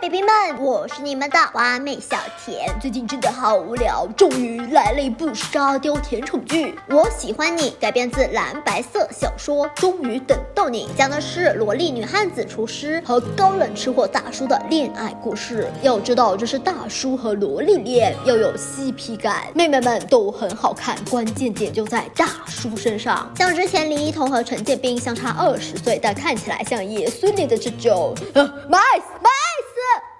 baby 们，我是你们的完美小甜。最近真的好无聊，终于来了一部沙雕甜宠剧。我喜欢你改编自蓝白色小说，终于等到你，讲的是萝莉女汉子厨师和高冷吃货大叔的恋爱故事。要知道这是大叔和萝莉恋，要有 CP 感，妹妹们都很好看，关键点就在大叔身上。像之前李一桐和陈建斌相差20岁，但看起来像爷孙恋的这种，nice。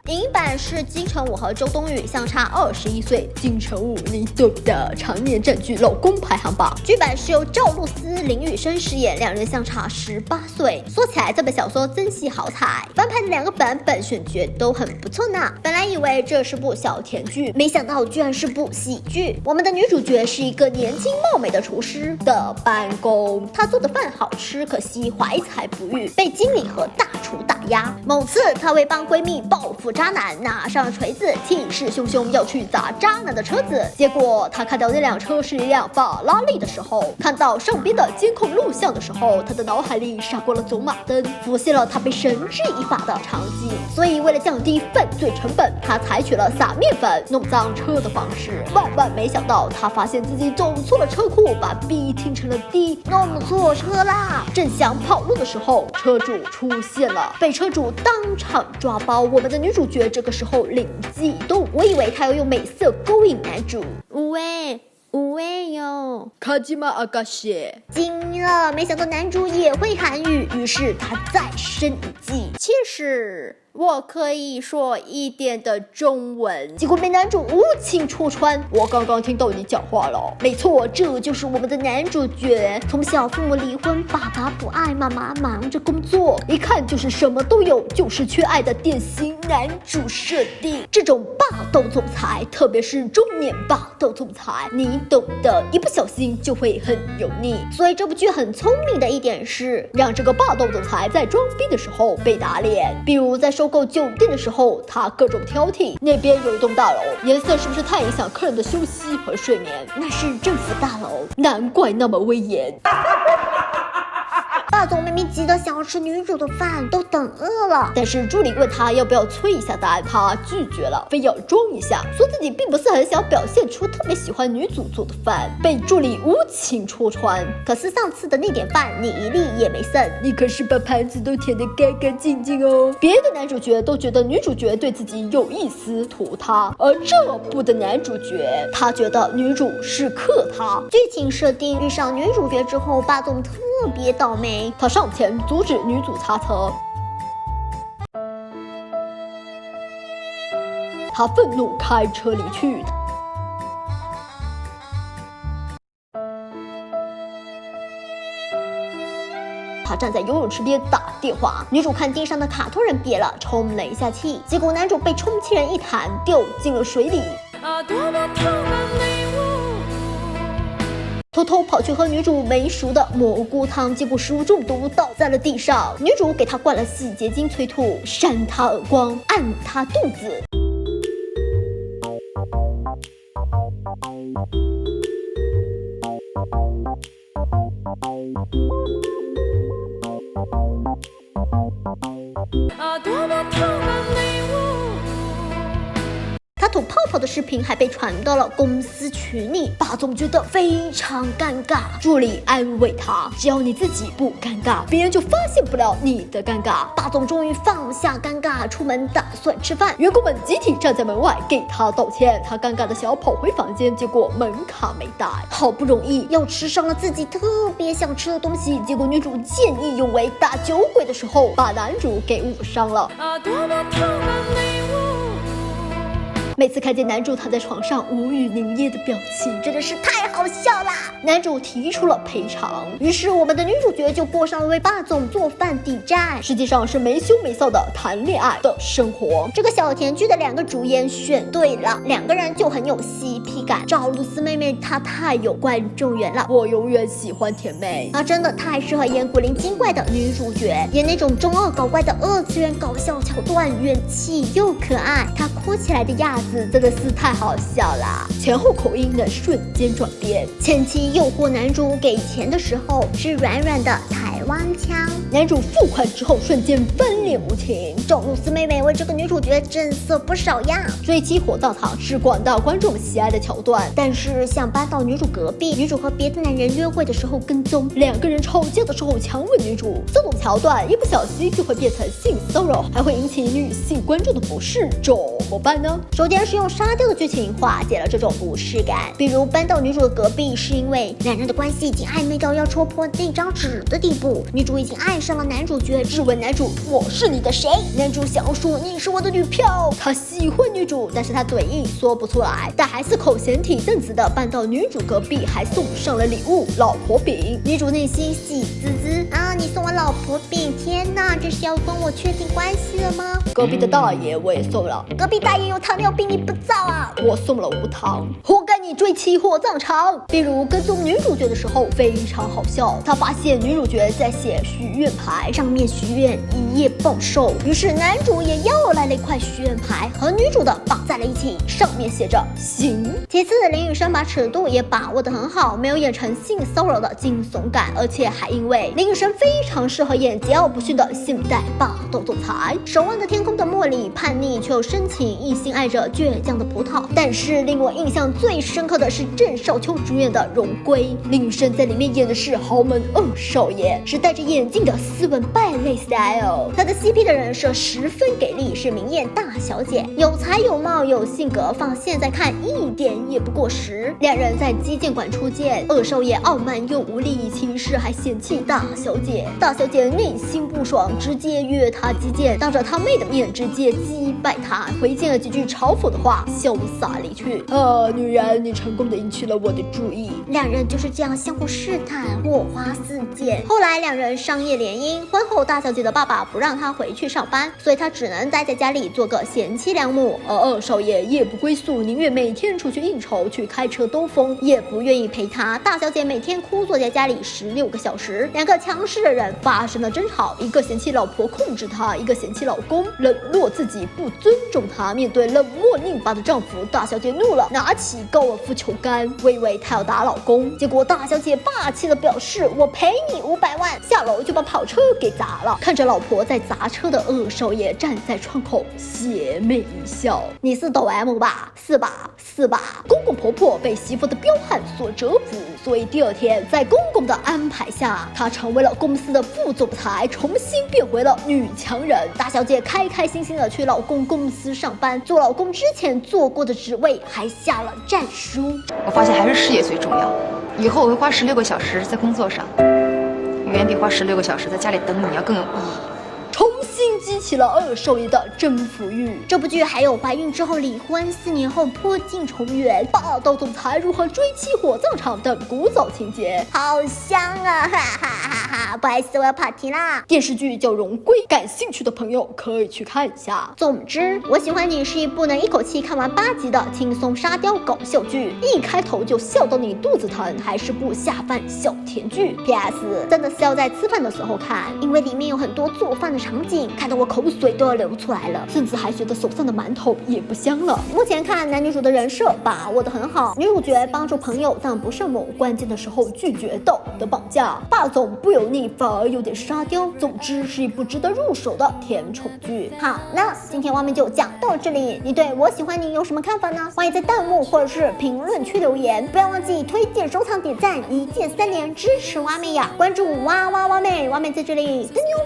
影版是金城武和周冬雨相差21岁，金城武你懂的，常年占据老公排行榜。剧版是由赵露思、林雨生饰演，两人相差18岁。说起来这本小说真系好彩，翻拍的2个版本选角都很不错呢。本来以为这是部小甜剧，没想到居然是部喜剧。我们的女主角是一个年轻貌美的厨师的班工，她做的饭好吃，可惜怀才不遇，被经理和大厨打压。某次她为帮闺蜜报复渣男，拿上了锤子，气势汹汹要去砸渣男的车子。结果他看到那辆车是一辆法拉利的时候，看到上边的监控录像的时候，他的脑海里闪过了走马灯，浮现了他被绳之以法的场景。所以为了降低犯罪成本，他采取了撒面粉弄脏车的方式。万没想到，他发现自己走错了车库，把 B 听成了 D， 弄错车啦。正想跑路的时候，车主出现了，被车主当场抓包。我们的女主角这个时候灵机一动，我以为她要用美色勾引男主，无谓哟，卡吉玛阿嘎西惊了，没想到男主也会韩语，于是他再生一计。其实我可以说一点的中文，结果被男主无情戳穿。我刚刚听到你讲话了，没错，这就是我们的男主角。从小父母离婚，爸爸不爱，妈妈忙着工作，一看就是什么都有，就是缺爱的典型男主设定。这种霸道总裁，特别是中年霸道总裁，你懂的，一不小心就会很油腻。所以这部剧很聪明的一点是，让这个霸道总裁在装逼的时候被打脸，比如在收购酒店的时候，他各种挑剔。那边有一栋大楼，颜色是不是太影响客人的休息和睡眠？那是政府大楼，难怪那么威严。霸总明明急得想要吃女主的饭，都等饿了，但是助理问他要不要催一下单，他拒绝了，非要装一下，说自己并不是很想表现出特别喜欢女主做的饭，被助理无情戳穿。可是上次的那点饭你一粒也没剩，你可是把盘子都舔得干干净净哦。别的男主角都觉得女主角对自己有意思，图他，而这部的男主角他觉得女主是克他。剧情设定遇上女主角之后，霸总特别倒霉，他上前阻止女主擦车，他愤怒开车离去。他站在游泳池边打电话，女主看地上的卡通人瘪了，充了一下气，结果男主被充气人一弹，掉进了水里。偷偷跑去喝女主没熟的蘑菇汤，结果食物中毒，倒在了地上。女主给他灌了洗洁精催吐，扇他耳光，按他肚子。他吐泡泡的视频还被传到了公司群里，霸总觉得非常尴尬。助理安慰他，只要你自己不尴尬，别人就发现不了你的尴尬。霸总终于放下尴尬，出门打算吃饭，员工们集体站在门外给他道歉。他尴尬的想要跑回房间，结果门卡没带，好不容易要吃上了自己特别想吃的东西，结果女主见义勇为，打酒鬼的时候把男主给误伤了。每次看见男主躺在床上无语凝噎的表情，真的是太好笑啦！男主提出了赔偿，于是我们的女主角就过上了为霸总做饭抵债，实际上是没羞没臊的谈恋爱的生活。这个小甜剧的2个主演选对了，2个人就很有 CP 感。赵露思妹妹她太有观众缘了，我永远喜欢甜妹，她真的太适合演古灵精怪的女主角，演那种中二搞怪的2次元搞笑桥段，元气又可爱，她哭起来的样子真的是太好笑啦！前后口音能瞬间转变。前期诱惑男主给钱的时候是软软的台湾腔，男主付款之后瞬间翻脸无情。赵露思妹妹为这个女主角真色不少呀。追妻火葬场是广大观众喜爱的桥段，但是像搬到女主隔壁，女主和别的男人约会的时候跟踪，两个人吵架的时候强吻女主，这种桥段一不小心就会变成性骚扰，还会引起女性观众的不适，怎么办呢？首先是用沙雕的剧情化解了这种不适感，比如搬到女主的隔壁是因为两人的关系已经暧昧到要戳破那张纸的地步，女主已经爱上了男主角，质问男主我是你的谁？男主想要说你是我的女票，他喜欢女主，但是他嘴硬说不出来，但还是口嫌体正直的搬到女主隔壁，还送上了礼物老婆饼。女主内心喜滋滋啊，你送我老婆饼，天哪，这是要跟我确定关系了吗？隔壁的大爷我也送了，隔壁大爷有糖尿病你不造啊？我送了无糖，活该你追妻火葬场。比如跟踪女主角的时候非常好笑，他发现女主角在写许愿牌，上面许愿一夜暴瘦，于是男主也要来了一块许愿牌，和女主的绑在了一起，上面写着行。其次，林雨生把尺度也把握得很好，没有演成性骚扰的惊悚感，而且还因为林雨生非常适合演桀骜不驯的现代霸道总裁。守望着天空的茉莉叛逆却又深情，一心爱着倔强的葡萄。但是令我印象最深刻的是郑少秋主演的荣归，林雨生在里面演的是豪门二少爷，是戴着眼镜的斯文败类 style。他的 CP 的人设十分给力，是明艳大小姐，有才有貌有性格，放现在看一点也不过时。两人在击剑馆初见，二少爷傲慢又无力，其实还嫌弃大小姐，大小姐内心不爽，直接约他击剑，当着他妹的面直接击败他，回敬了几句嘲讽的话，潇洒离去。女人，你成功的引起了我的注意。两人就是这样相互试探，火花四溅。后来两人商业联姻，婚后大小姐的爸爸不让她回去上班，所以她只能待在家里做个贤妻良母。而二少爷夜不归宿，宁愿每天出去应酬，去开车兜风，也不愿意陪她。大小姐每天枯坐在家里16个小时，两个强势的人发生了争吵，一个嫌弃老婆控制她，一个嫌弃老公冷落自己，不尊重她。面对冷漠拧巴的丈夫，大小姐怒了，拿起高尔夫球杆，以为她要打老公，结果大小姐霸气的表示我赔你500万，下楼就把跑车给砸了。看着老婆在砸车的二少爷站在窗口邪魅一笑，你是抖 M 吧？是吧？是吧？公公婆婆被媳妇的彪悍所折服，所以第二天在公公的安排下，她成为了公司的副总裁，重新变回了女强人。大小姐开开心心的去老公公司上班，做老公之前做过的职位，还下了战书。我发现还是事业最重要，以后我会花16个小时在工作上，远比花16个小时在家里等你要更有意义。重新激起了二少爷的征服欲。这部剧还有怀孕之后离婚，4年后破镜重圆，霸道总裁如何追妻火葬场等古早情节，好香啊！哈哈哈哈！不好意思，我要跑题啦。电视剧叫《荣归》，感兴趣的朋友可以去看一下。总之，我喜欢你是一部能一口气看完8集的轻松沙雕搞笑剧，一开头就笑到你肚子疼，还是部下饭小甜剧。PS， 真的是要在吃饭的时候看，因为里面有很多做饭的场景，看得我口水都要流出来了，甚至还觉得手上的馒头也不香了。目前看男女主的人设把握得很好，女主角帮助朋友但不甚猛，关键的时候拒绝道德绑架，霸总不油腻反而有点沙雕。总之是一部值得入手的甜宠剧。好，那今天蛙妹就讲到这里，你对我喜欢你有什么看法呢？欢迎在弹幕或者是评论区留言，不要忘记推荐、收藏、点赞，1键3连支持蛙妹呀！关注蛙妹，蛙妹在这里等你哦。